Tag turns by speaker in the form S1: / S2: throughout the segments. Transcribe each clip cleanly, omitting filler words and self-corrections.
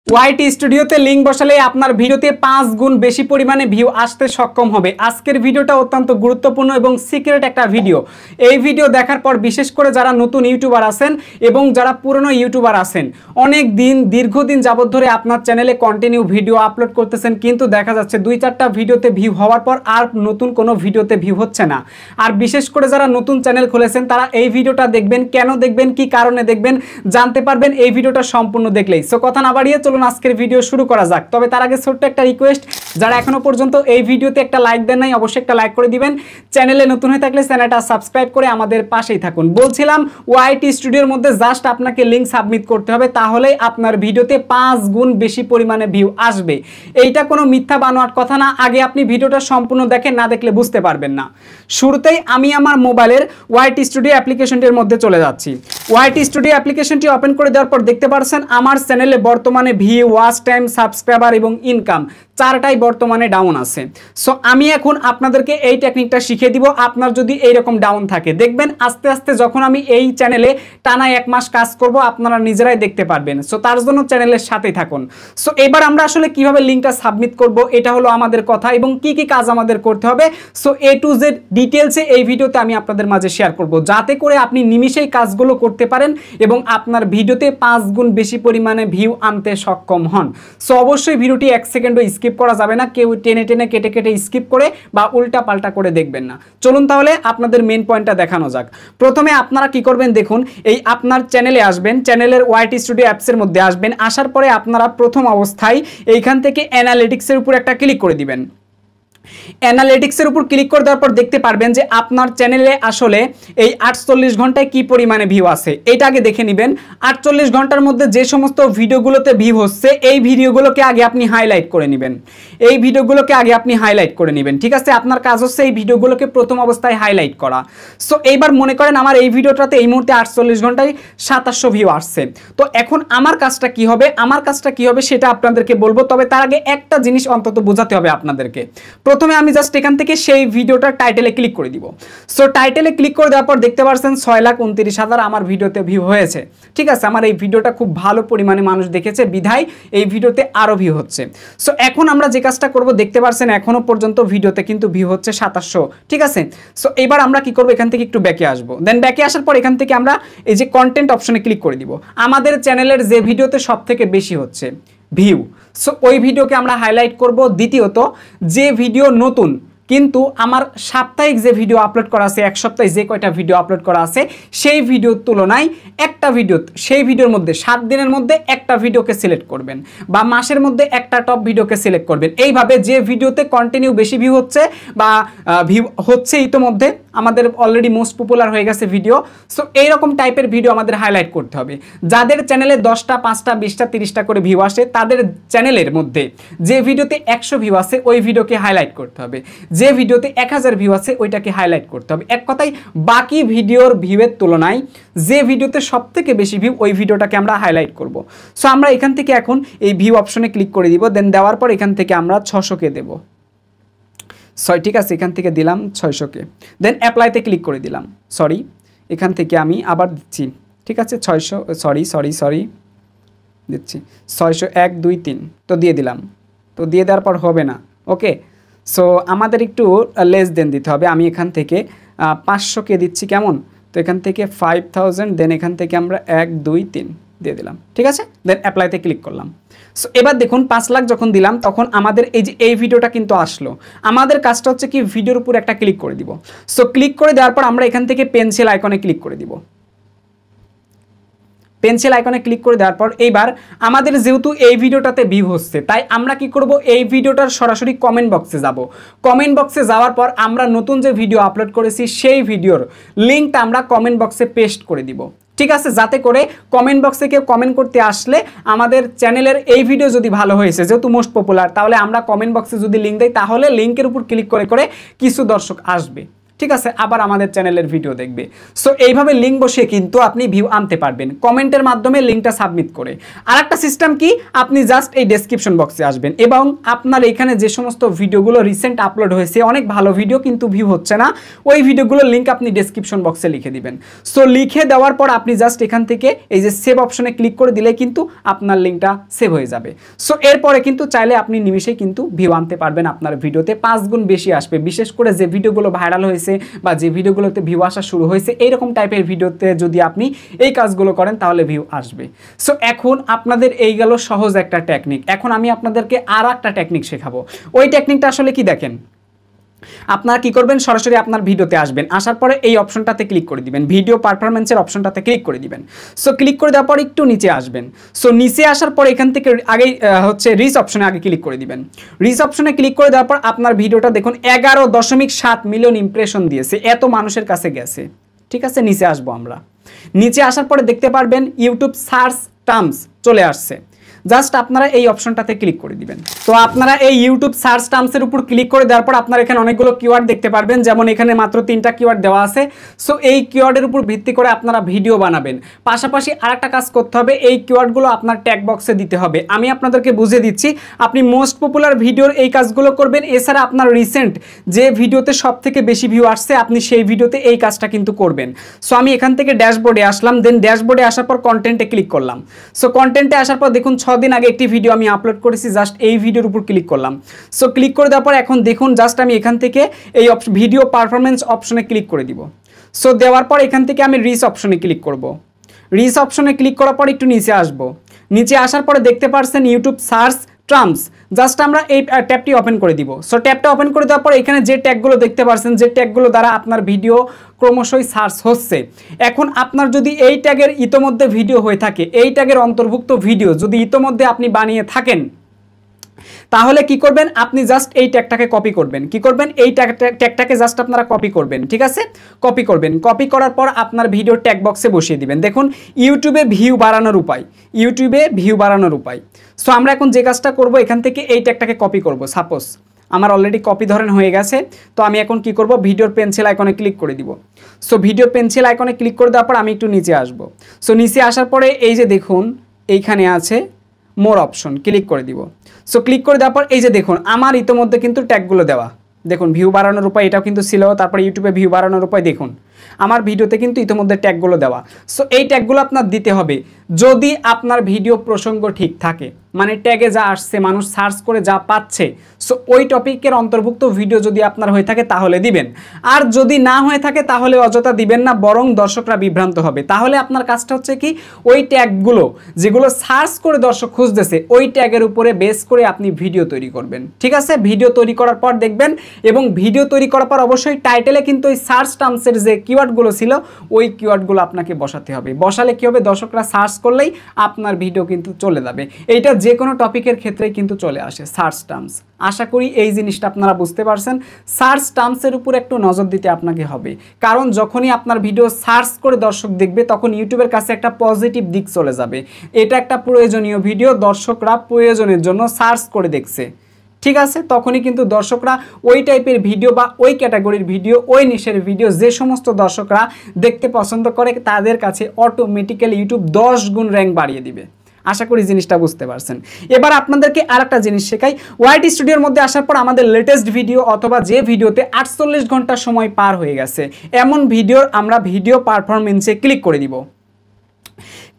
S1: ওয়াইটি স্টুডিওতে লিঙ্ক বসালে আপনার ভিডিওতে 5 গুণ বেশি পরিমাণে ভিউ আসতে সক্ষম হবে। আজকের ভিডিওটা অত্যন্ত গুরুত্বপূর্ণ এবং সিক্রেট একটা ভিডিও। এই ভিডিও দেখার পর বিশেষ করে যারা নতুন ইউটিউবার আছেন এবং যারা পুরনো ইউটিউবার আছেন, অনেক দিন দীর্ঘদিন যাবত ধরে আপনার চ্যানেলে কন্টিনিউ ভিডিও আপলোড করতেছেন, কিন্তু দেখা যাচ্ছে 2-4টা ভিডিওতে ভিউ হওয়ার পর আর নতুন কোনো ভিডিওতে ভিউ হচ্ছে না। আর বিশেষ করে যারা নতুন চ্যানেল খুলেছেন তারা এই ভিডিওটা দেখবেন, কেন দেখবেন, কি কারণে দেখবেন জানতে পারবেন এই ভিডিওটা সম্পূর্ণ দেখলেই। সো কথা না বাড়িয়ে চলুন আজকের ভিডিও শুরু করা যাক। তবে তার আগে ছোট্ট একটা রিকোয়েস্ট, যারা এখনো পর্যন্ত এই ভিডিওতে একটা লাইক দেন নাই অবশ্যই একটা লাইক করে দিবেন। চ্যানেলে নতুন হয়ে থাকলে চ্যানেলটা সাবস্ক্রাইব করে আমাদের পাশেই থাকুন। বলছিলাম ওয়াইটি স্টুডিওর মধ্যে জাস্ট আপনাকে লিংক সাবমিট করতে হবে, তাহলেই আপনার ভিডিওতে 5 গুণ বেশি পরিমাণে ভিউ আসবে। এইটা কোনো মিথ্যা বানোয়াট কথা না। আগে আপনি ভিডিওটা সম্পূর্ণ দেখেন, না দেখলে বুঝতে পারবেন না। শুরুতেই আমি আমার মোবাইলের ওয়াইটি স্টুডিও অ্যাপ্লিকেশনটির মধ্যে চলে যাচ্ছি। ওয়াইটি স্টুডিও অ্যাপ্লিকেশনটি ওপেন করে দেওয়ার পর দেখতে পাচ্ছেন আমার চ্যানেলে বর্তমানে ভিউ, ওয়াচ টাইম, সাবস্ক্রাইবার এবং ইনকাম চারটাই বর্তমানে ডাউন আছে। সো আমি এখন আপনাদেরকে এই টেকনিকটা শিখিয়ে দিব। আপনার যদি এইরকম ডাউন থাকে, দেখবেন আস্তে আস্তে যখন আমি এই চ্যানেলে টানা 1 মাস কাজ করব আপনারা নিজেরাই দেখতে পারবেন। সো তার জন্য চ্যানেলের সাথেই থাকুন। সো এবার আমরা আসলে কিভাবে লিঙ্কটা সাবমিট করব এটা হলো আমাদের কথা, এবং কি কি কাজ আমাদের করতে হবে সো A to Z ডিটেলসে এই ভিডিওতে আমি আপনাদের মাঝে শেয়ার করব, যাতে করে আপনি নিমিষেই কাজগুলো করতে পারেন এবং আপনার ভিডিওতে 5 গুণ বেশি পরিমাণে ভিউ আনতে সক্ষম হন। সো অবশ্যই ভিডিওটি 1 সেকেন্ডও স্কিপ করা যাবে না। কেউ টেনে টেনে কেটে কেটে স্কিপ করে বা উল্টা পাল্টা করে দেখবেন না। চলুন তাহলে আপনাদের মেন পয়েন্টটা দেখানো যাক। প্রথমে আপনারা কি করবেন দেখুন, এই আপনার চ্যানেলে আসবেন, চ্যানেলের ওয়াইটি স্টুডিও অ্যাপসের মধ্যে আসবেন। আসার পরে আপনারা প্রথম অবস্থায় এইখান থেকে অ্যানালিটিক্সের উপর একটা ক্লিক করে দিবেন। অ্যানালিটিক্সের উপর ক্লিক করে দেওয়ার পর দেখতে পারবেন যে আপনার চ্যানেলে আসলে এই 48 ঘন্টায় কি পরিমাণে ভিউ আছে এটা আগে দেখে নেবেন। 48 ঘন্টার মধ্যে যে সমস্ত ভিডিওগুলোতে ভিউ হচ্ছে এই ভিডিওগুলোকে আগে আপনি হাইলাইট করে নেবেন। এই ভিডিওগুলোকে আগে আপনি হাইলাইট করে নেবেন, ঠিক আছে? আপনার কাজ হচ্ছে এই ভিডিওগুলোকে প্রথম অবস্থায় হাইলাইট করা। সো এইবার মনে করেন আমার এই ভিডিওটাতে এই মুহূর্তে 48 ঘন্টায় 2700 ভিউ আসছে। তো এখন আমার কাজটা কি হবে, সেটা আপনাদেরকে বলবো। তবে তার আগে একটা জিনিস অন্তত বোঝাতে হবে আপনাদেরকে। প্রথমে আমি জাস্ট এখান থেকে সেই ভিডিওটার টাইটেলে ক্লিক করে দিব। সো টাইটেলে ক্লিক করে দেওয়ার পর দেখতে পাচ্ছেন 6,29,000 আমার ভিডিওতে ভিউ হয়েছে, ঠিক আছে? আমার এই ভিডিওটা খুব ভালো পরিমাণে মানুষ দেখেছে, বিধায় এই ভিডিওতে আরও ভিউ হচ্ছে। সো এখন আমরা যে কাজটা করব, দেখতে পাচ্ছেন এখনো পর্যন্ত ভিডিওতে কিন্তু ভিউ হচ্ছে 2700, ঠিক আছে? সো এবার আমরা কি করব, এখান থেকে একটু ব্যাকে আসবো। দেন ব্যাকে আসার পর এখান থেকে আমরা এই যে কন্টেন্ট অপশনে ক্লিক করে দিব। আমাদের চ্যানেলের যে ভিডিওতে সব থেকে বেশি হচ্ছে ভিউ, সো ওই ভিডিওকে আমরা হাইলাইট করব। দ্বিতীয়ত, যে ভিডিও নতুন কিন্তু আমার সাপ্তাহিক যে ভিডিও আপলোড করা আছে, 1 সপ্তাহে যে কয়টা ভিডিও আপলোড করা আছে সেই ভিডিওর তুলনায় একটা ভিডিও, সেই ভিডিওর মধ্যে 7 দিনের মধ্যে একটা ভিডিওকে সিলেক্ট করবেন, বা মাসের মধ্যে একটা টপ ভিডিওকে সিলেক্ট করবেন। এইভাবে যে ভিডিওতে কন্টিনিউ বেশি ভিউ হচ্ছে বা ভিউ হচ্ছে ইতিমধ্যে, আমাদের অলরেডি মোস্ট পপুলার হয়ে গেছে ভিডিও, সো এইরকম টাইপের ভিডিও আমাদের হাইলাইট করতে হবে। যাদের চ্যানেলে 10টা, 5টা, 20টা, 30টা করে ভিউ আসে, তাদের চ্যানেলের মধ্যে যে ভিডিওতে 100 ভিউ আছে ওই ভিডিওকে হাইলাইট করতে হবে। যে ভিডিওতে 1000 ভিউ আছে ওইটাকে হাইলাইট করতে হবে। এক কথায় বাকি ভিডিওর ভিউয়ের তুলনায় যে ভিডিওতে সবথেকে বেশি ভিউ ওই ভিডিওটাকে আমরা হাইলাইট করব। সো আমরা এখান থেকে এখন এই ভিউ অপশনে ক্লিক করে দিব। দেন দেওয়ার পর এখান থেকে আমরা 600কে দেব, ঠিক আছে? এখান থেকে দিলাম 600কে। দেন অ্যাপ্লাইতে ক্লিক করে দিলাম। এখান থেকে আমি আবার দিচ্ছি, ঠিক আছে? 600, সরি দিচ্ছি 600, 1 2 3 তো দিয়ে দিলাম। তো দিয়ে দেওয়ার পর হবে না, ওকে? সো আমাদের একটু লেস দেন দিতে হবে। আমি এখান থেকে 500কে দিচ্ছি, কেমন? তো এখান থেকে 5000, দেন এখান থেকে আমরা 1 2 3 দিয়ে দিলাম, ঠিক আছে? দেন অ্যাপ্লাইতে ক্লিক করলাম। সো এবার দেখুন 5 লাখ যখন দিলাম তখন আমাদের এই যে এই ভিডিওটা কিন্তু আসলো। আমাদের কাজটা হচ্ছে কি, ভিডিওর উপর একটা ক্লিক করে দিব। সো ক্লিক করে দেওয়ার পর আমরা এখান থেকে পেন্সিল আইকনে ক্লিক করে দিব। পেন্সিল আইকনে ক্লিক করে দেওয়ার পর এইবার আমাদের যেহেতু এই ভিডিওটাতে ভিউ হচ্ছে, তাই আমরা কি করব, এই ভিডিওটার সরাসরি কমেন্ট বক্সে যাব। কমেন্ট বক্সে যাওয়ার পর আমরা নতুন যে ভিডিও আপলোড করেছি সেই ভিডিওর লিঙ্কটা আমরা কমেন্ট বক্সে পেস্ট করে দিব, ঠিক আছে? যাতে করে কমেন্ট বক্সে কেউ কমেন্ট করতে আসলে আমাদের চ্যানেলের এই ভিডিও যদি ভালো হয়েছে, যেহেতু মোস্ট পপুলার, তাহলে আমরা কমেন্ট বক্সে যদি লিঙ্ক দেই তাহলে লিঙ্কের উপর ক্লিক করে করে কিছু দর্শক আসবে, ঠিক আছে, আবার আমাদের চ্যানেলের ভিডিও দেখবে। সো এইভাবে লিঙ্ক বসিয়ে কিন্তু আপনি ভিউ আনতে পারবেন কমেন্টের মাধ্যমে লিঙ্কটা সাবমিট করে। আর একটা সিস্টেম কি, আপনি জাস্ট এই ডেসক্রিপশন বক্সে আসবেন এবং আপনার এখানে যে সমস্ত ভিডিওগুলো রিসেন্ট আপলোড হয়েছে, অনেক ভালো ভিডিও কিন্তু ভিউ হচ্ছে না, ওই ভিডিওগুলোর লিঙ্ক আপনি ডেসক্রিপশন বক্সে লিখে দিবেন। সো লিখে দেওয়ার পর আপনি জাস্ট এখান থেকে এই যে সেভ অপশনে ক্লিক করে দিলে কিন্তু আপনার লিঙ্কটা সেভ হয়ে যাবে। সো এরপরে কিন্তু চাইলে আপনি নিমিশেই কিন্তু ভিউ আনতে পারবেন, আপনার ভিডিওতে 5 গুণ বেশি আসবে। বিশেষ করে যে ভিডিওগুলো ভাইরাল হয়েছে বা যে ভিডিওগুলোতে ভিউ আসা শুরু হয়েছে, এইরকম টাইপের ভিডিওতে যদি আপনি এই কাজগুলো করেন তাহলে ভিউ আসবে। সো এখন আপনাদের এই গেল সহজ একটা টেকনিক। এখন আমি আপনাদেরকে আর একটা টেকনিক শেখাবো। ওই টেকনিকটা আসলে কি দেখেন, আপনারা কি করবেন, সরাসরি আপনার ভিডিওতে আসবেন, আসার পরে এই অপশনটাতে ক্লিক করে দিবেন, ভিডিও পারফরমেন্সের অপশনটাতে ক্লিক করে দিবেন। সো ক্লিক করে দেওয়ার পর একটু নিচে আসবেন। সো নিচে আসার পর এখান থেকে আগেই হচ্ছে রিচ অপশনে আগে ক্লিক করে দিবেন। রিচ অপশনে ক্লিক করে দেওয়ার পর আপনার ভিডিওটা দেখুন 11.7 মিলিয়ন ইমপ্রেশন দিয়েছে, এত মানুষের কাছে গেছে। ঠিক আছে, নিচে আসবো আমরা। নিচে আসার পরে দেখতে পারবেন ইউটিউব সার্চ টার্মস চলে আসছে, জাস্ট আপনারা এই অপশনটাতে ক্লিক করে দিবেন। তো আপনারা এই ইউটিউব সার্চ টার্মসের উপর ক্লিক করে দেওয়ার পর আপনারা এখানে অনেকগুলো কিওয়ার্ড দেখতে পারবেন, যেমন এখানে মাত্র 3টা কিওয়ার্ড দেওয়া আছে। সো এই কিওয়ার্ডের উপর ভিত্তি করে আপনারা ভিডিও বানাবেন। পাশাপাশি আরেকটা কাজ করতে হবে, এই কিওয়ার্ডগুলো আপনার ট্যাগ বক্সে দিতে হবে। আমি আপনাদেরকে বুঝিয়ে দিচ্ছি, আপনি মোস্ট পপুলার ভিডিওর এই কাজগুলো করবেন। এছাড়া আপনার রিসেন্ট যে ভিডিওতে সবথেকে বেশি ভিউ আসছে আপনি সেই ভিডিওতে এই কাজটা কিন্তু করবেন। সো আমি এখান থেকে ড্যাশবোর্ডে আসলাম, দেন ড্যাশবোর্ডে আসার পর কন্টেন্টে ক্লিক করলাম। সো কন্টেন্টে আসার পর দেখুন 6 দিন আগে একটি ভিডিও আমি আপলোড করেছি, জাস্ট এই ভিডিওর উপর ক্লিক করলাম। সো ক্লিক করে দেওয়ার পর এখন দেখুন জাস্ট আমি এখান থেকে এই ভিডিও পারফরমেন্স অপশনে ক্লিক করে দিব। সো দেওয়ার পর এখান থেকে আমি রিচ অপশনে ক্লিক করব। রিচ অপশনে ক্লিক করার পর একটু নিচে আসব। নিচে আসার পরে দেখতে পাচ্ছেন ইউটিউব সার্চ টার্মস, জাস্ট আমরা এই ট্যাবটি ওপেন করে দিব। সো ট্যাবটা ওপেন করে দেওয়ার পর এখানে যে ট্যাগগুলো দেখতে পাচ্ছেন, যে ট্যাগগুলো দ্বারা আপনার ভিডিও ক্রমশই সার্চ হচ্ছে, এখন আপনার যদি এই ট্যাগের ইতোমধ্যে ভিডিও হয়ে থাকে, এই ট্যাগের অন্তর্ভুক্ত ভিডিও যদি ইতোমধ্যে আপনি বানিয়ে থাকেন, তাহলে কি করবেন, আপনি জাস্ট এই ট্যাগটাকে কপি করবেন। কি করবেন, এই ট্যাগটাকে জাস্ট আপনারা কপি করবেন। ঠিক আছে, কপি করবেন। কপি করার পর আপনার ভিডিও ট্যাগ বক্সে বসিয়ে দিবেন। দেখুন ইউটিউবে ভিউ বাড়ানোর উপায়, ইউটিউবে ভিউ বাড়ানোর উপায়। সো আমরা এখন যে কাজটা করব, এখান থেকে এই ট্যাগটাকে কপি করব। সাপোজ আমার অলরেডি কপি ধরেন হয়ে গেছে, তো আমি এখন কি করব, ভিডিওর পেন্সিল আইকনে ক্লিক করে দিব। সো ভিডিও পেন্সিল আইকনে ক্লিক করে দেওয়ার পর আমি একটু নিচে আসব। সো নিচে আসার পরে এই যে দেখুন এইখানে আছে মোর অপশন, ক্লিক করে দিব। সো ক্লিক করে দেওয়ার পর এই যে দেখুন আমার ইতোমধ্যে কিন্তু ট্যাগগুলো দেওয়া, দেখুন ভিউ বাড়ানোর উপায় এটাও কিন্তু ছিল, তারপরে ইউটিউবে ভিউ বাড়ানোর উপায় দেখুন আমার ভিডিওতে কিন্তু ইতোমধ্যে ট্যাগগুলো দেওয়া। সো এই ট্যাগগুলো আপনার দিতে হবে যদি আপনার ভিডিও প্রসঙ্গ ঠিক থাকে, মানে ট্যাগে যা আসছে মানুষ সার্চ করে যা পাচ্ছে, সো ওই টপিকের অন্তর্ভুক্ত ভিডিও যদি আপনার হয়ে থাকে তাহলে দিবেন। আর যদি না হয়ে থাকে তাহলে অযথা দিবেন না, বরং দর্শকরা বিভ্রান্ত হবে। তাহলে আপনার কাজটা হচ্ছে কি, ওই ট্যাগগুলো যেগুলো সার্চ করে দর্শক খুঁজতেছে, ওই ট্যাগের উপরে বেস করে আপনি ভিডিও তৈরি করবেন। ঠিক আছে, ভিডিও তৈরি করার পর দেখবেন, এবং ভিডিও তৈরি করার পর অবশ্যই টাইটেলে কিন্তু ওই সার্চ টার্মসের যে কিওয়ার্ডগুলো ছিল ওই কিওয়ার্ডগুলো আপনাকে বসাতে হবে। বসালে কি হবে, দর্শকরা সার্চ করলেই আপনার ভিডিও কিন্তু চলে যাবে। এইটা যে কোনো টপিকের ক্ষেত্রেই কিন্তু চলে আসে সার্চ টার্মস। আশা করি এই জিনিসটা আপনারা বুঝতে পারছেন। সার্চ টার্মসের উপর একটু নজর দিতে আপনাকে হবে, কারণ যখনই আপনার ভিডিও সার্চ করে দর্শক দেখবে তখন ইউটিউবের কাছে একটা পজিটিভ দিক চলে যাবে, এটা একটা প্রয়োজনীয় ভিডিও, দর্শকরা প্রয়োজনের জন্য সার্চ করে দেখছে। ঠিক আছে, তখনই কিন্তু দর্শকরা ওই টাইপের ভিডিও বা ওই ক্যাটাগরির ভিডিও, ওই নিশের ভিডিও যে সমস্ত দর্শকরা দেখতে পছন্দ করে তাদের কাছে অটোমেটিক্যালি ইউটিউব 10 গুণ র্যাঙ্ক বাড়িয়ে দিবে। আশা করি জিনিসটা বুঝতে পারছেন। এবার আপনাদেরকে আরেকটা জিনিস শেখাই। ওয়াইট স্টুডিওর মধ্যে আসার পর আমাদের লেটেস্ট ভিডিও অথবা যে ভিডিওতে 48 ঘন্টা সময় পার হয়ে গেছে এমন ভিডিওর আমরা ভিডিও পারফরমেন্সে ক্লিক করে দিব।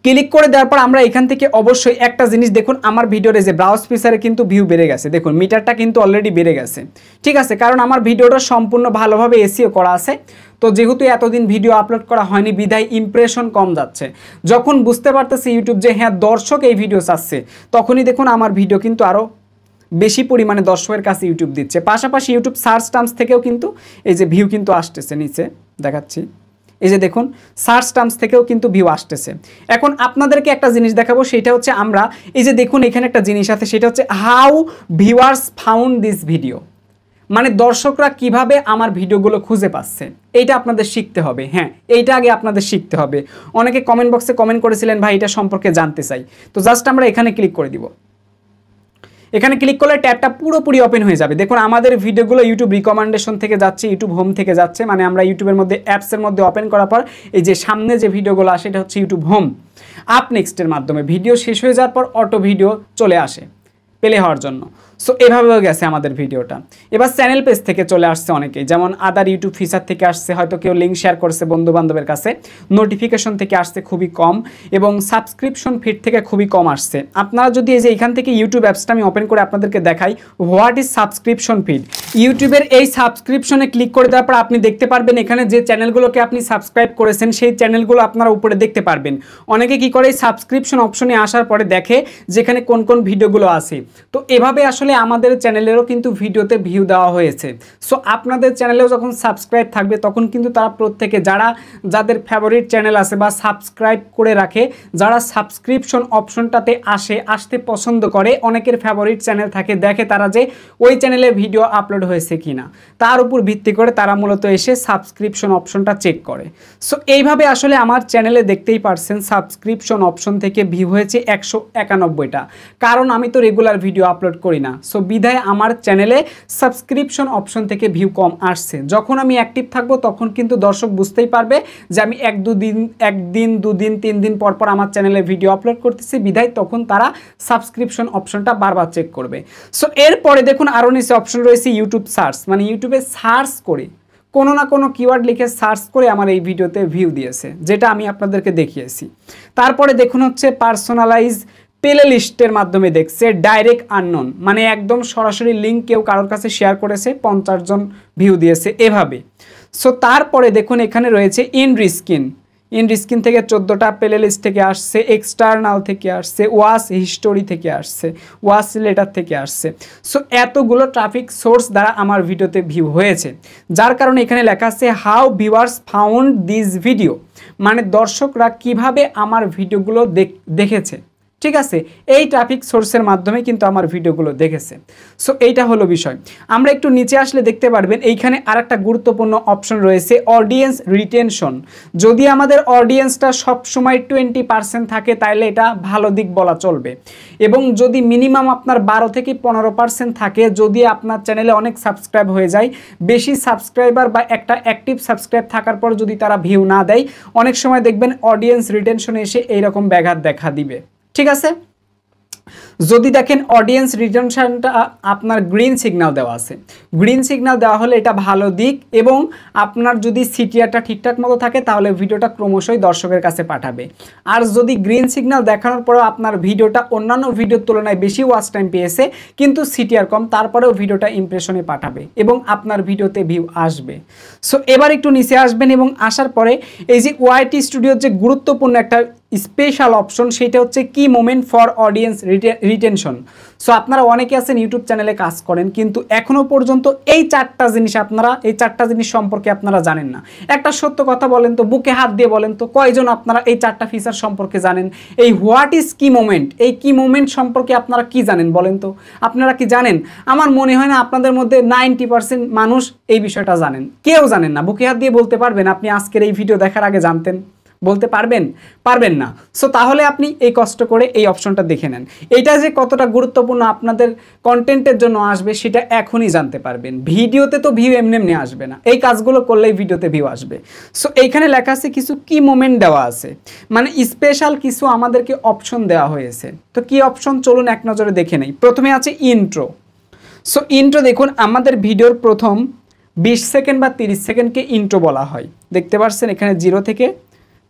S1: ক্লিক করে দেওয়ার পর আমরা এখান থেকে অবশ্যই একটা জিনিস দেখুন, আমার ভিডিওর যে ব্রাউজ ফিচারে কিন্তু ভিউ বেড়ে গেছে, দেখুন মিটারটা কিন্তু অলরেডি বেড়ে গেছে। ঠিক আছে, কারণ আমার ভিডিওটা সম্পূর্ণ ভালোভাবে এসইও করা আছে। তো যেহেতু এতদিন ভিডিও আপলোড করা হয়নি বিধায় ইমপ্রেশন কম যাচ্ছে। যখন বুঝতে পারতেছে ইউটিউব যে হ্যাঁ দর্শক এই ভিডিও চাচ্ছে, তখনই দেখুন আমার ভিডিও কিন্তু আরও বেশি পরিমাণে দর্শকের কাছে ইউটিউব দিচ্ছে। পাশাপাশি ইউটিউব সার্চ টার্মস থেকেও কিন্তু এই যে ভিউ কিন্তু আসতেছে, নিচে দেখাচ্ছি, এই যে দেখুন সার্চ টার্মস থেকেও কিন্তু ভিউ আসতেছে। এখন আপনাদেরকে একটা জিনিস দেখাবো, সেটা হচ্ছে আমরা এই যে দেখুন এখানে একটা জিনিস আছে, সেটা হচ্ছে how viewers found this video, মানে দর্শকরা কিভাবে আমার ভিডিওগুলো খুঁজে পাচ্ছে, এইটা আপনাদের শিখতে হবে। হ্যাঁ, এইটা আগে আপনাদের শিখতে হবে। অনেকে কমেন্ট বক্সে কমেন্ট করেছিলেন ভাই এটা সম্পর্কে জানতে চাই, তো জাস্ট আমরা এখানে ক্লিক করে দিব। এখানে ক্লিক করলে ট্যাবটা পুরোপুরি ওপেন হয়ে যাবে। দেখুন আমাদের ভিডিওগুলো ইউটিউব রিকমেন্ডেশন থেকে যাচ্ছে, ইউটিউব হোম থেকে যাচ্ছে, মানে আমরা ইউটিউবের মধ্যে অ্যাপসের মধ্যে ওপেন করার পর এই যে সামনে যে ভিডিওগুলো আসে এটা হচ্ছে ইউটিউব হোম। আপ নেক্সটের মাধ্যমে ভিডিও শেষ হয়ে যাওয়ার পর অটো ভিডিও চলে আসে প্লে হওয়ার জন্য। সো এভাবেও গেছে আমাদের ভিডিওটা। এবার চ্যানেল পেজ থেকে চলে আসছে অনেকেই, যেমন আদার ইউটিউব ফিচার থেকে আসছে, হয়তো কেউ লিঙ্ক শেয়ার করছে বন্ধু বান্ধবের কাছে, নোটিফিকেশন থেকে আসছে খুবই কম, এবং সাবস্ক্রিপশন ফিড থেকে খুবই কম আসছে। আপনারা যদি এই যে এখান থেকে ইউটিউব অ্যাপসটা আমি ওপেন করে আপনাদেরকে দেখাই, হোয়াট ইজ সাবস্ক্রিপশন ফিড। ইউটিউবের এই সাবস্ক্রিপশনে ক্লিক করে দেওয়ার পর আপনি দেখতে পারবেন এখানে যে চ্যানেলগুলোকে আপনি সাবস্ক্রাইব করেছেন সেই চ্যানেলগুলো আপনারা উপরে দেখতে পারবেন। অনেকে কি করে, এই সাবস্ক্রিপশন অপশনে আসার পরে দেখে যেখানে কোন কোন ভিডিওগুলো আছে। তো এভাবে আসলে আমাদের চ্যানেলেরও কিন্তু ভিডিওতে ভিউ দেওয়া হয়েছে। সো আপনাদের চ্যানেলেও যখন সাবস্ক্রাইব থাকবে তখন কিন্তু তারা প্রত্যেকে যাদের ফেভারিট চ্যানেল আছে বা সাবস্ক্রাইব করে রাখে, যারা সাবস্ক্রিপশন অপশনটাতে আসতে পছন্দ করে, অনেকের ফেভারিট চ্যানেল থাকে, দেখে তারা যে ওই চ্যানেলে ভিডিও আপলোড হয়েছে কিনা, তার উপর ভিত্তি করে তারা মূলত এসে সাবস্ক্রিপশন অপশনটা চেক করে। সো এইভাবে আসলে আমার চ্যানেলে দেখতেই পারছেন সাবস্ক্রিপশন অপশন থেকে ভিউ হয়েছে 191টা, কারণ আমি তো রেগুলার ভিডিও আপলোড করি না। সো বিধায় আমার চ্যানেলে সাবস্ক্রিপশন অপশন থেকে ভিউ কম আসছে। যখন আমি অ্যাক্টিভ থাকবো তখন কিন্তু দর্শক বুঝতেই পারবে যে আমি একদিন দুদিন 3 দিন পর পর আমার চ্যানেলে ভিডিও আপলোড করতেছি, বিধায় তখন তারা সাবস্ক্রিপশন অপশনটা বারবার চেক করবে। সো এরপরে দেখুন আরও নিচে অপশন রয়েছে ইউটিউব সার্চ, মানে ইউটিউবে সার্চ করে কোনো না কোনো কিওয়ার্ড লিখে সার্চ করে আমার এই ভিডিওতে ভিউ দিয়েছে, যেটা আমি আপনাদেরকে দেখিয়েছি। তারপরে দেখুন হচ্ছে পার্সোনালাইজ প্লে লিস্টের মাধ্যমে দেখছে ডাইরেক্ট আননোন, মানে একদম সরাসরি লিঙ্ক কেউ কারোর কাছে শেয়ার করেছে, 50 জন ভিউ দিয়েছে এভাবে। সো তারপরে দেখুন এখানে রয়েছে ইনরিস্কিন থেকে 14টা প্লে লিস্ট থেকে আসছে, এক্সটার্নাল থেকে আসছে, ওয়াচ হিস্টোরি থেকে আসছে, ওয়াচ লেটার থেকে আসছে। সো এতগুলো ট্রাফিক সোর্স দ্বারা আমার ভিডিওতে ভিউ হয়েছে, যার কারণে এখানে লেখা আছে how viewers found this video, মানে দর্শকরা কিভাবে আমার ভিডিওগুলো দেখেছে। ঠিক আছে, এই ট্রাফিক সোর্সের মাধ্যমে কিন্তু আমার ভিডিওগুলো দেখেছে। সো এইটা হলো বিষয়। আমরা একটু নিচে আসলে দেখতে পারবেন এইখানে আরেকটা গুরুত্বপূর্ণ অপশন রয়েছে অডিয়েন্স রিটেনশন। যদি আমাদের অডিয়েন্সটা সবসময় 20% থাকে তাহলে এটা ভালো দিক বলা চলবে, এবং যদি মিনিমাম আপনার 12 থেকে 15% থাকে, যদি আপনার চ্যানেলে অনেক সাবস্ক্রাইব হয়ে যায়, বেশি সাবস্ক্রাইবার বা একটা অ্যাক্টিভ সাবস্ক্রাইব থাকার পর যদি তারা ভিউ না দেয়, অনেক সময় দেখবেন অডিয়েন্স রিটেনশনে এসে এইরকম ব্যাঘাত দেখা দিবে। ঠিক আছে, যদি দেখেন অডিয়েন্স রিটেনশনটা আপনার গ্রিন সিগন্যাল দেওয়া আছে, গ্রিন সিগন্যাল দেওয়া হলে এটা ভালো দিক, এবং আপনার যদি সিটিআরটা ঠিকঠাক মতো থাকে তাহলে ভিডিওটা ক্রমশই দর্শকের কাছে পাঠাবে। আর যদি গ্রিন সিগন্যাল দেখানোর পরেও আপনার ভিডিওটা অন্যান্য ভিডিওর তুলনায় বেশি ওয়াচ টাইম পেয়েছে কিন্তু সিটিআর কম, তারপরেও ভিডিওটা ইমপ্রেশনে পাঠাবে এবং আপনার ভিডিওতে ভিউ আসবে। সো এবার একটু নিচে আসবেন এবং আসার পরে এই যে ওয়াইটি স্টুডিওর যে গুরুত্বপূর্ণ একটা স্পেশাল অপশন, সেটা হচ্ছে কি moment for audience retention. So আপনারা অনেকে আছেন ইউটিউব চ্যানেলে কাজ করেন কিন্তু এখনো পর্যন্ত এই 4টা জিনিস সম্পর্কে আপনারা জানেন না। একটা সত্য কথা বলেন তো, বুকে হাত দিয়ে বলেন তো, কয়জন আপনারা এই 4টা ফিচার সম্পর্কে জানেন? এই হোয়াট ইজ কি মোমেন্ট, এই কি মোমেন্ট সম্পর্কে আপনারা কি জানেন বলেন তো? আপনারা কি জানেন? আমার মনে হয় না আপনাদের মধ্যে 90% মানুষ এই বিষয়টা জানেন। কেউ জানেন না। বুকে হাত দিয়ে বলতে পারবেন আপনি আজকের এই ভিডিও দেখার আগে জানতেন? বলতে পারবেন না। সো তাহলে আপনি এই কষ্ট করে এই অপশনটা দেখে নেন। এটা যে কতটা গুরুত্বপূর্ণ আপনাদের কন্টেন্টের জন্য আসবে সেটা এখনই জানতে পারবেন। ভিডিওতে তো ভিউ এমনি আসবে না, এই কাজগুলো করলেই ভিডিওতে ভিউ আসবে। সো এইখানে লেখা আছে কিছু কি মোমেন্ট দেওয়া আছে, মানে স্পেশাল কিছু আমাদেরকে অপশন দেওয়া হয়েছে। তো কি অপশন চলুন এক নজরে দেখে নেই। প্রথমে আছে ইন্ট্রো। সো ইন্ট্রো দেখুন আমাদের ভিডিওর প্রথম 20 সেকেন্ড বা 30 সেকেন্ডকে ইন্ট্রো বলা হয়। দেখতে পাচ্ছেন এখানে 0 থেকে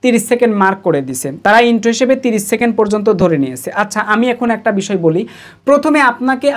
S1: 30 সেকেন্ড মার্ক করে দিছে, তারা ইন্ট্রো হিসেবে 30 সেকেন্ড পর্যন্ত ধরে নিয়েছে। আচ্ছা, আমি এখন একটা বিষয় বলি। প্রথমে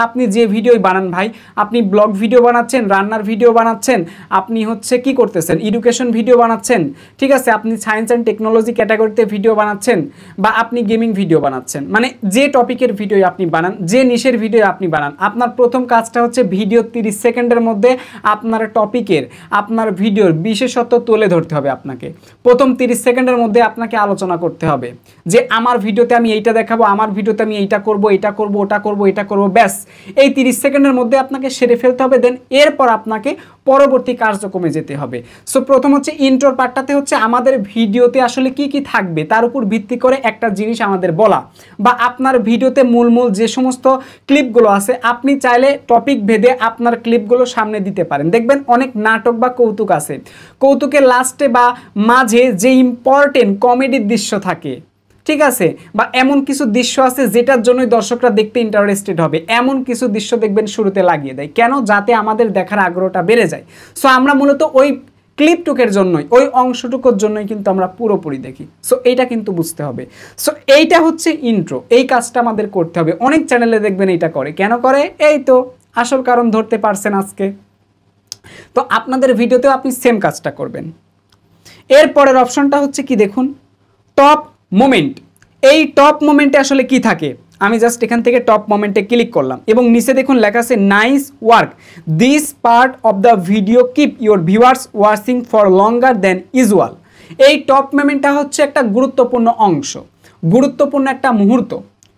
S1: আপনি যে ভিডিও বানান ভাই, আপনি ব্লগ ভিডিও বানাচ্ছেন, রান্নার ভিডিও বানাচ্ছেন, আপনি হচ্ছে কি করতেছেন, এডুকেশন ভিডিও বানাচ্ছেন, ঠিক আছে, আপনি সায়েন্স অ্যান্ড টেকনোলজি ক্যাটাগরিতে ভিডিও বানাচ্ছেন, বা আপনি গেমিং ভিডিও বানাচ্ছেন, মানে যে টপিকের ভিডিও আপনি বানান, যে নিশের ভিডিও আপনি বানান, আপনার প্রথম কাজটা হচ্ছে ভিডিও 30 সেকেন্ডের মধ্যে আপনার টপিকের, আপনার ভিডিওর বিশেষত্ব তুলে ধরতে হবে। আপনাকে প্রথম 30 সেকেন্ডের সেকেন্ডের মধ্যে আপনাকে আলোচনা করতে হবে যে আমার ভিডিওতে আমি এইটা দেখাবো, আমার ভিডিওতে আমি এইটা করব, এটা করব, ওটা করব, এটা করব, ব্যাস এই 30 সেকেন্ডের মধ্যে আপনাকে সেরে ফেলতে হবে। দেন এরপর আপনাকে পরবর্তী কার্যক্রমে যেতে হবে। সো প্রথম হচ্ছে ইন্ট্রোর পার্টটাতে হচ্ছে আমাদের ভিডিওতে আসলে কি কি থাকবে তার উপর ভিত্তি করে একটা জিনিস আমাদের বলা, বা আপনার ভিডিওতে মূল যে সমস্ত ক্লিপগুলো আছে আপনি চাইলে টপিক ভেদে আপনার ক্লিপগুলো সামনে দিতে পারেন। দেখবেন অনেক নাটক বা কৌতুক আছে, কৌতুকের লাস্টে বা মাঝে যে ইম্পর্টেন্ট কমেডির দৃশ্য থাকে, ঠিক আছে, বা এমন কিছু দৃশ্য আছে যেটার জন্যই দর্শকরা দেখতে ইন্টারেস্টেড হবে, এমন কিছু দৃশ্য দেখবেন শুরুতে লাগিয়ে দেয়। কেন? যাতে আমাদের দেখার আগ্রহটা বেড়ে যায়। সো আমরা মূলত ওই ক্লিপটুকের জন্যই, ওই অংশটুকুর জন্যই কিন্তু আমরা পুরোপুরি দেখি। সো এইটা কিন্তু বুঝতে হবে। সো এইটা হচ্ছে ইন্ট্রো, এই কাজটা আমাদের করতে হবে। অনেক চ্যানেলে দেখবেন এইটা করে, কেন করে? এই তো আসল কারণ ধরতে পারছেন আজকে। তো আপনাদের ভিডিওতেও আপনি সেম কাজটা করবেন। এরপরের অপশনটা হচ্ছে কি দেখুন, টপ মোমেন্ট। এই টপ মোমেন্টে আসলে কি থাকে? আমি জাস্ট এখান থেকে টপ মোমেন্টে ক্লিক করলাম এবং নিচে দেখুন লেখা আছে nice work, this part of the video keep your viewers watching for longer than usual. এই টপ মোমেন্টটা হচ্ছে একটা গুরুত্বপূর্ণ অংশ, গুরুত্বপূর্ণ একটা মুহূর্ত।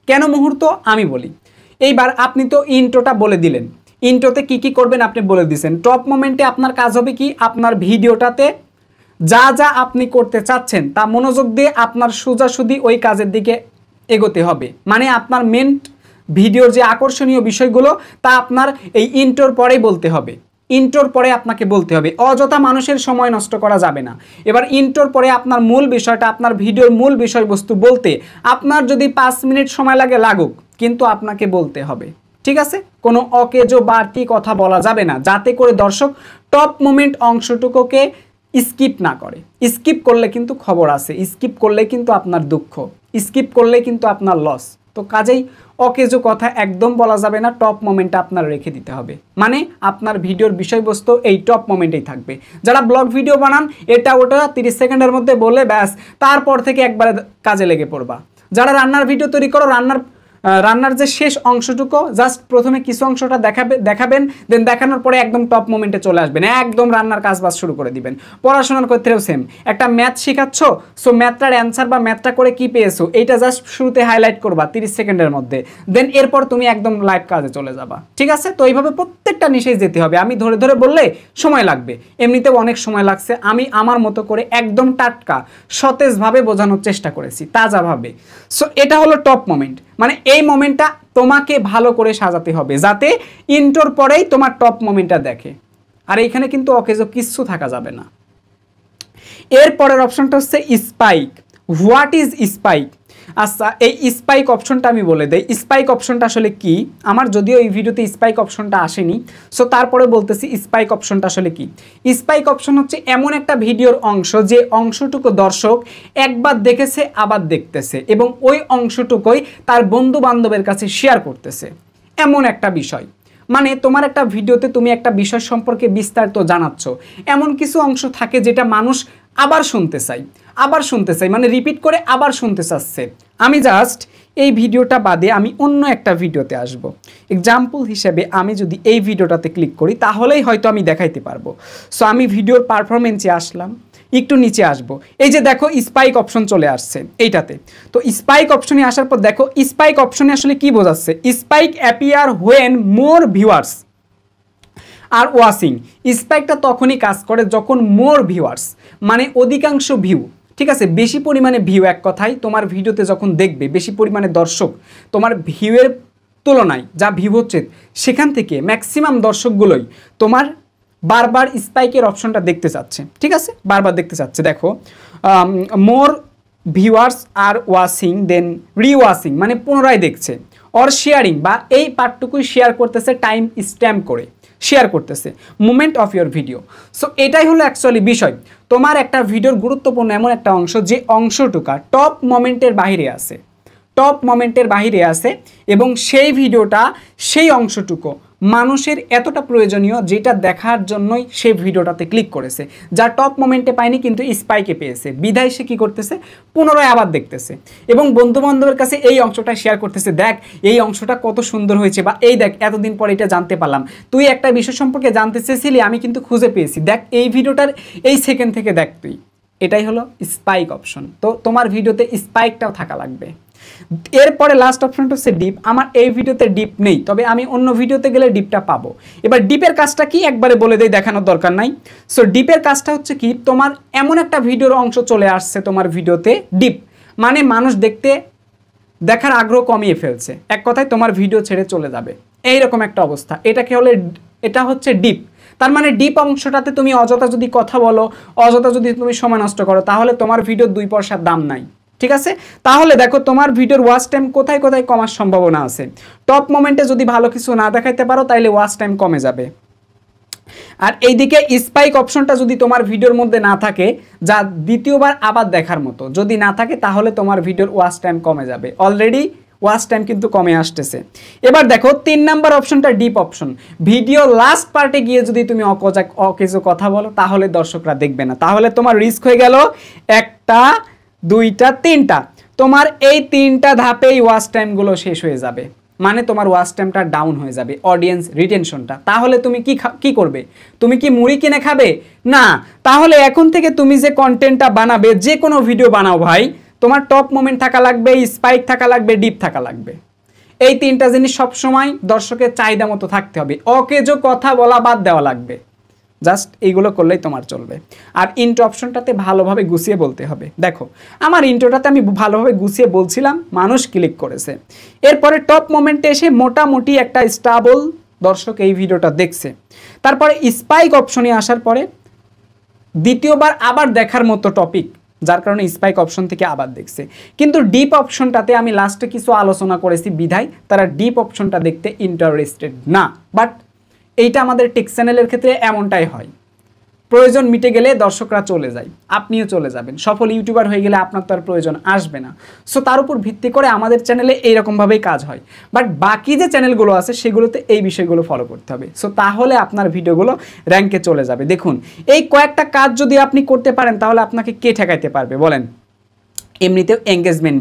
S1: কেন মুহূর্ত আমি বলি। এইবার আপনি তো ইন্ট্রোটা বলে দিলেন, ইন্ট্রোতে কি কি করবেন আপনি বলে দিয়েছেন। টপ মোমেন্টে আপনার কাজ হবে কি, আপনার ভিডিওটাতে যা যা আপনি করতে চাচ্ছেন তা মনোযোগ দিয়ে আপনার সোজাসুজি ওই কাজের দিকে এগোতে হবে। মানে আপনার মেন ভিডিওর যে আকর্ষণীয় বিষয়গুলো তা আপনার এই ইন্ট্রোর পরেই বলতে হবে, ইন্ট্রোর পরে আপনাকে বলতে হবে, অযথা মানুষের সময় নষ্ট করা যাবে না। এবার ইন্ট্রোর পরে আপনার মূল বিষয়টা, আপনার ভিডিওর মূল বিষয়বস্তু বলতে আপনার যদি 5 মিনিট সময় লাগে লাগুক, কিন্তু আপনাকে বলতে হবে, ঠিক আছে? কোনো অকেজো বাড়তি কথা বলা যাবে না, যাতে করে দর্শক টপ মোমেন্ট অংশটুকুকে স্কিপ না করে। স্কিপ করলে কিন্তু খবর আছে, স্কিপ করলে কিন্তু আপনার দুঃখ, স্কিপ করলে কিন্তু আপনার লস। তো কাজেই অকেজো কথা একদম বলা যাবে না, টপ মোমেন্টটা আপনার রেখে দিতে হবে। মানে আপনার ভিডিওর বিষয়বস্তু এই টপ মোমেন্টেই থাকবে। যারা ব্লগ ভিডিও বানান এটা ওটা 30 সেকেন্ডের মধ্যে বলে ব্যাস তারপর থেকে একবারে কাজে লেগে পড়বা। যারা রান্নার ভিডিও তৈরি করো, রান্নার যে শেষ অংশটুকু জাস্ট প্রথমে কিছু অংশটা দেখাবেন, দেন দেখানোর পরে একদম টপ মোমেন্টে চলে আসবেন, একদম রান্নার কাজ বাজ শুরু করে দিবেন। পড়াশোনার ক্ষেত্রেও সেম, একটা ম্যাথ শেখাচ্ছ, সো ম্যাথটার অ্যান্সার বা ম্যাথটা করে কি পেয়েছো এইটা জাস্ট শুরুতে হাইলাইট করবা 30 সেকেন্ডের মধ্যে, দেন এরপর তুমি একদম লাইভ কাজে চলে যাবা, ঠিক আছে? তো এইভাবে প্রত্যেকটা নিশেষ যেতে হবে। আমি ধরে ধরে বললে সময় লাগবে, এমনিতেও অনেক সময় লাগছে। আমি আমার মতো করে একদম টাটকা সতেজভাবে বোঝানোর চেষ্টা করেছি, তাজাভাবে। সো এটা হলো টপ মোমেন্ট। মানে এই মোমেন্টটা তোমাকে ভালো করে সাজাতে হবে যাতে ইন্ট্রোর পরেই তোমার টপ মোমেন্টটা দেখে। আর এইখানে কিন্তু অকেজো কিচ্ছু থাকা যাবে না। এরপরের অপশনটা হচ্ছে স্পাইক। What is spike? আচ্ছা, এই স্পাইক অপশনটা আমি বলে দেই। স্পাইক অপশনটা আসলে কি? আমার যদিও এই ভিডিওতে স্পাইক অপশনটা আসেনি, সো তারপরে বলতেছি স্পাইক অপশনটা আসলে কি। স্পাইক অপশন হচ্ছে এমন একটা ভিডিওর অংশ যে অংশটুকু দর্শক একবার দেখেছে আবার দেখতেছে এবং ওই অংশটুকুই তার বন্ধু বান্ধবের কাছে শেয়ার করতেছে, এমন একটা বিষয়। মানে তোমার একটা ভিডিওতে তুমি একটা বিষয় সম্পর্কে বিস্তারিত জানাচ্ছ, এমন কিছু অংশ থাকে যেটা মানুষ আবার শুনতে চাই, মানে রিপিট করে আবার শুনতে চাচ্ছে। আমি জাস্ট এই ভিডিওটা বাদে আমি অন্য একটা ভিডিওতে আসব। এক্সাম্পল হিসেবে আমি যদি এই ভিডিওটাতে ক্লিক করি তাহলেই হয়তো আমি দেখাইতে পারবো। সো আমি ভিডিওর পারফরমেন্সে আসলাম, একটু নিচে আসব, এই যে দেখো স্পাইক অপশন চলে আসছে এইটাতে। তো স্পাইক অপশনে আসার পর দেখো স্পাইক অপশনে আসলে কি বোঝাচ্ছে, spike appear when more viewers are watching. স্পাইকটা তখনই কাজ করে যখন মোর ভিউয়ার্স, মানে অধিকাংশ ভিউ, ঠিক আছে, বেশি পরিমাণে ভিউ, এক কথায় তোমার ভিডিওতে যখন দেখবে বেশি পরিমাণে দর্শক, তোমার ভিউয়ের তুলনায় যা ভিউ হচ্ছে সেখান থেকে ম্যাক্সিমাম দর্শকগুলোই তোমার বারবার স্পাইকের অপশনটা দেখতে চাচ্ছে, ঠিক আছে, বারবার দেখতে চাচ্ছে। দেখো মোর ভিউয়ার্স আর ওয়াচিং দেন রিওয়াচিং, মানে পুনরায় দেখছে, অর শেয়ারিং, বা এই পার্টটুকুই শেয়ার করতেছে, টাইম স্ট্যাম্প করে শেয়ার করতেছে moment of your video. So এটাই হলো অ্যাকচুয়ালি বিষয়। তোমার একটা ভিডিওর গুরুত্বপূর্ণ এমন একটা অংশ যে অংশটুকা টপ মোমেন্টের বাহিরে আছে, টপ মোমেন্টের বাহিরে আছে এবং সেই ভিডিওটা, সেই অংশটুকু মানুষের এতটা প্রয়োজনীয় যেটা দেখার জন্যই সে ভিডিওটাতে ক্লিক করেছে, যা টপ মোমেন্টে পায়নি কিন্তু স্পাইকে পেয়েছে, বিধায় সে কী করতেছে, পুনরায় আবার দেখতেছে এবং বন্ধুবান্ধবের কাছে এই অংশটা শেয়ার করতেছে, দেখ এই অংশটা কত সুন্দর হয়েছে, বা এই দেখ এতদিন পর এটা জানতে পারলাম, তুই একটা বিষয় সম্পর্কে জানতে চেয়েছিলি, আমি কিন্তু খুঁজে পেয়েছি, দেখ এই ভিডিওটার এই সেকেন্ড থেকে দেখ তুই। এটাই হলো স্পাইক অপশন। তো তোমার ভিডিওতে স্পাইকটাও থাকা লাগবে। এরপরে লাস্ট অপশনটা হচ্ছে ডিপ। আমার এই ভিডিওতে ডিপ নেই, তবে আমি অন্য ভিডিওতে গেলে ডিপটা পাবো। এবার ডিপের কাজটা কি একবারে বলে দেই, দেখানোর দরকার নাই। সো ডিপের কাজটা হচ্ছে কি, তোমার এমন একটা ভিডিওর অংশ চলে আসছে তোমার ভিডিওতে, ডিপ মানে মানুষ দেখার আগ্রহ কমিয়ে ফেলছে, এক কথায় তোমার ভিডিও ছেড়ে চলে যাবে, এইরকম একটা অবস্থা। এটা হচ্ছে ডিপ। তার মানে ডিপ অংশটাতে তুমি অযথা যদি কথা বলো, অযথা যদি তুমি সময় নষ্ট করো, তাহলে তোমার ভিডিওর 2 পয়সার দাম নাই। ঠিক আছে, তাহলে দেখো তোমার ভিডিওর ওয়াচ টাইম কোথায় কোথায় কমার সম্ভাবনা আছে। টপ মোমেন্টে যদি ভালো কিছু না দেখাইতে পারো, তাহলে ওয়াচ টাইম কমে যাবে। আর এইদিকে স্পাইক অপশনটা যদি তোমার ভিডিওর মধ্যে না থাকে, যা দ্বিতীয়বার আবার দেখার মতো যদি না থাকে, তাহলে তোমার ভিডিওর ওয়াচ টাইম কমে যাবে। অলরেডি ওয়াচ টাইম কিন্তু কমে আসতেছে। এবার দেখো 3 নাম্বার অপশনটা ডিপ অপশন। ভিডিও লাস্ট পার্টে গিয়ে যদি তুমি অকেজো কথা বলো, তাহলে দর্শকরা দেখবে না, তাহলে তোমার রিস্ক হয়ে গেল 1টা 2টা 3টা। তোমার এই 3টা ধাপেই ওয়াচ টাইমগুলো শেষ হয়ে যাবে, মানে তোমার ওয়াচ টাইমটা ডাউন হয়ে যাবে, অডিয়েন্স রিটেনশনটা। তাহলে তুমি কি করবে? তুমি কি মুড়ি কিনে খাবে? না। তাহলে এখন থেকে তুমি যে কন্টেন্টটা বানাবে, যে কোনো ভিডিও বানাও ভাই, তোমার টপ মোমেন্ট থাকা লাগবে, স্পাইক থাকা লাগবে, ডিপ থাকা লাগবে। এই 3টা জিনিস সবসময় দর্শকের চাহিদা মতো থাকতে হবে। অকেজো কথা বলা বাদ দেওয়া লাগবে। জাস্ট এইগুলো করলেই তোমার চলবে। আর ইন্ট্রো অপশনটাতে ভালোভাবে গুছিয়ে বলতে হবে। দেখো আমার ইন্ট্রোটাতে আমি ভালোভাবে গুছিয়ে বলছিলাম, মানুষ ক্লিক করেছে। এরপরে টপ মোমেন্টে এসে মোটামুটি একটা স্টেবল দর্শক এই ভিডিওটা দেখছে। তারপরে স্পাইক অপশনে আসার পরে দ্বিতীয়বার আবার দেখার মতো টপিক, যার কারণে স্পাইক অপশন থেকে আবার দেখছে। কিন্তু ডিপ অপশনটাতে আমি লাস্টে কিছু আলোচনা করেছি বিধায় তারা ডিপ অপশনটা দেখতে ইন্টারেস্টেড না। বাট এইটা আমাদের টেক চ্যানেলের ক্ষেত্রে এমনটাই হয়, প্রয়োজন মিটে গেলে দর্শকরা চলে যায়, আপনিও চলে যাবেন। সফল ইউটিউবার হয়ে গেলে আপনার তো আর প্রয়োজন আসবে না। সো তার উপর ভিত্তি করে আমাদের চ্যানেলে এইরকমভাবেই কাজ হয়। বাট বাকি যে চ্যানেলগুলো আছে সেগুলোতে এই বিষয়গুলো ফলো করতে হবে। সো তাহলে আপনার ভিডিওগুলো র্যাঙ্কে চলে যাবে। দেখুন এই কয়েকটা কাজ যদি আপনি করতে পারেন, তাহলে আপনাকে কে ঠেকাইতে পারবে বলেন? এমনিতেও এঙ্গেজমেন্ট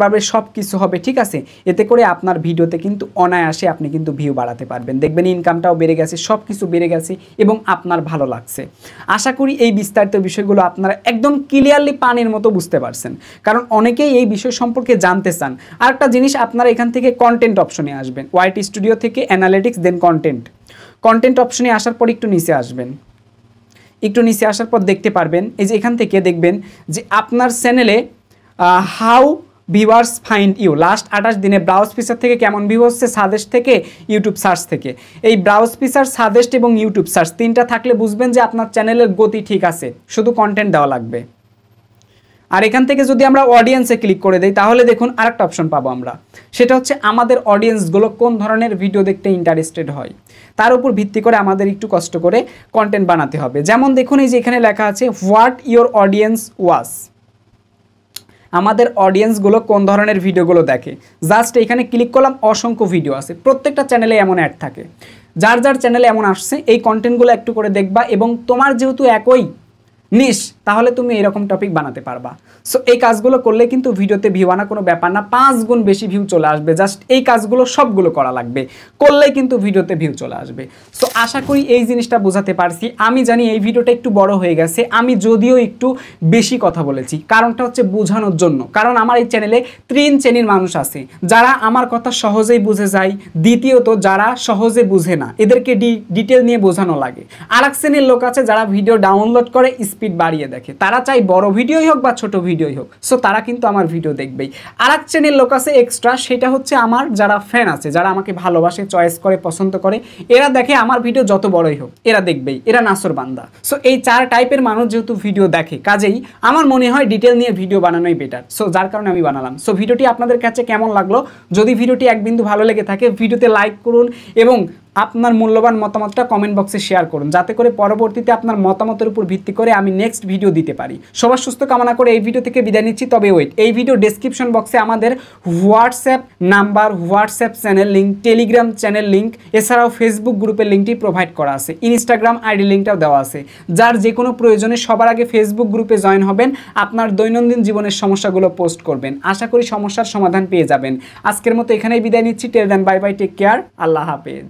S1: বাড়বে, সব কিছু হবে, ঠিক আছে। এতে করে আপনার ভিডিওতে কিন্তু অনায়াসে আপনি কিন্তু ভিউ বাড়াতে পারবেন। দেখবেন ইনকামটাও বেড়ে গেছে, সব কিছু বেড়ে গেছে এবং আপনার ভালো লাগছে। আশা করি এই বিস্তারিত বিষয়গুলো আপনারা একদম ক্লিয়ারলি পানির মতো বুঝতে পারছেন, কারণ অনেকেই এই বিষয় সম্পর্কে জানতে চান। আরেকটা জিনিস, আপনারা এখান থেকে কন্টেন্ট অপশনে আসবেন, ওয়াইটি স্টুডিও থেকে অ্যানালিটিক্স, দেন কন্টেন্ট অপশনে আসার পর একটু নিচে আসবেন। একটু নিচে আসার পর দেখতে পারবেন, এই যে এখান থেকে দেখবেন যে আপনার চ্যানেলে how viewers find you, last 28 দিনে ব্রাউজ ফিচার থেকে কেমন ভিউ হচ্ছে, সাজেস্ট থেকে, ইউটিউব সার্চ থেকে। এই ব্রাউজ ফিচার, সাজেস্ট এবং ইউটিউব সার্চ 3টা থাকলে বুঝবেন যে আপনার চ্যানেলের গতি ঠিক আছে, শুধু কন্টেন্ট দেওয়া লাগবে। আর এখান থেকে যদি আমরা অডিয়েন্সে ক্লিক করে দেই, তাহলে দেখুন আরেকটা অপশন পাবো আমরা, সেটা হচ্ছে আমাদের অডিয়েন্সগুলো কোন ধরনের ভিডিও দেখতে ইন্টারেস্টেড হয়, তার উপর ভিত্তি করে আমাদের একটু কষ্ট করে কন্টেন্ট বানাতে হবে। যেমন দেখুন এই যে এখানে লেখা আছে হোয়াট ইয়োর অডিয়েন্স ওয়াচ, আমাদের অডিয়েন্সগুলো কোন ধরনের ভিডিওগুলো দেখে। জাস্ট এখানে ক্লিক করলাম, অসংখ্য ভিডিও আছে, প্রত্যেকটা চ্যানেলে এমন অ্যাড থাকে। যার চ্যানেলে এমন আসছে এই কন্টেন্টগুলো একটু করে দেখবা, এবং তোমার যেহেতু একই নিশ, তাহলে তুমি এরকম টপিক বানাতে পারবা। সো এই কাজগুলো করলে কিন্তু ভিডিওতে ভিউ আনা কোনো ব্যাপার না, 5 গুণ বেশি ভিউ চলে আসবে। জাস্ট এই কাজগুলো সবগুলো করা লাগবে, করলেই কিন্তু ভিডিওতে ভিউ চলে আসবে। সো আশা করি এই জিনিসটা বোঝাতে পারছি। আমি জানি এই ভিডিওটা একটু বড় হয়ে গেছে, আমি যদিও একটু বেশি কথা বলেছি, কারণটা হচ্ছে বোঝানোর জন্য। কারণ আমার এই চ্যানেলে 3 শ্রেণীর মানুষ আছে, যারা আমার কথা সহজেই বুঝে যায়, দ্বিতীয়ত যারা সহজে বুঝে না, এদেরকে ডিটেল নিয়ে বোঝানো লাগে। আরেক শ্রেণীর লোক আছে যারা ভিডিও ডাউনলোড করে স্পিড বাড়িয়ে দেখে, তারা চাই বড় ভিডিওই হোক বা ছোট ভিডিওই হোক, সো তারা কিন্তু আমার ভিডিও দেখবেই। আরেক শ্রেণীর লোক আছে এক্সট্রা, সেটা হচ্ছে আমার যারা ফ্যান আছে, যারা আমাকে ভালোবাসে, চয়েস করে, পছন্দ করে, এরা দেখে আমার ভিডিও যত বড়ই হোক, এরা দেখবেই, এরা নাসর বান্দা। সো এই 4 টাইপের মানুষ যেহেতু ভিডিও দেখে, কাজেই আমার মনে হয় ডিটেল নিয়ে ভিডিও বানানোই বেটার। সো যার কারণে আমি বানালাম। সো ভিডিওটি আপনাদের কাছে কেমন লাগলো? যদি ভিডিওটি এক বিন্দু ভালো লেগে থাকে, ভিডিওতে লাইক করুন এবং আপনার মূল্যবান মতামতটা কমেন্ট বক্সে শেয়ার করুন, যাতে করে পরবর্তীতে আপনার মতামতের উপর ভিত্তি করে আমি নেক্সট ভিডিও দিতে পারি। সবার সুস্থ কামনা করে এই ভিডিও থেকে বিদায় নিচ্ছি। তবে ওয়েট, এই ভিডিও ডেসক্রিপশন বক্সে আমাদের WhatsApp number, WhatsApp channel link, Telegram channel link, এছাড়াও ফেসবুক গ্রুপের লিঙ্কটি প্রোভাইড করা আছে, ইনস্টাগ্রাম আইডি লিঙ্কটাও দেওয়া আছে। যার যে কোনো প্রয়োজনে সবার আগে ফেসবুক গ্রুপে জয়েন হবেন, আপনার দৈনন্দিন জীবনের সমস্যাগুলো পোস্ট করবেন, আশা করি সমস্যার সমাধান পেয়ে যাবেন। আজকের মতো এখানেই বিদায় নিচ্ছি। টেল দেন, বাই বাই, টেক কেয়ার, আল্লাহ হাফেজ।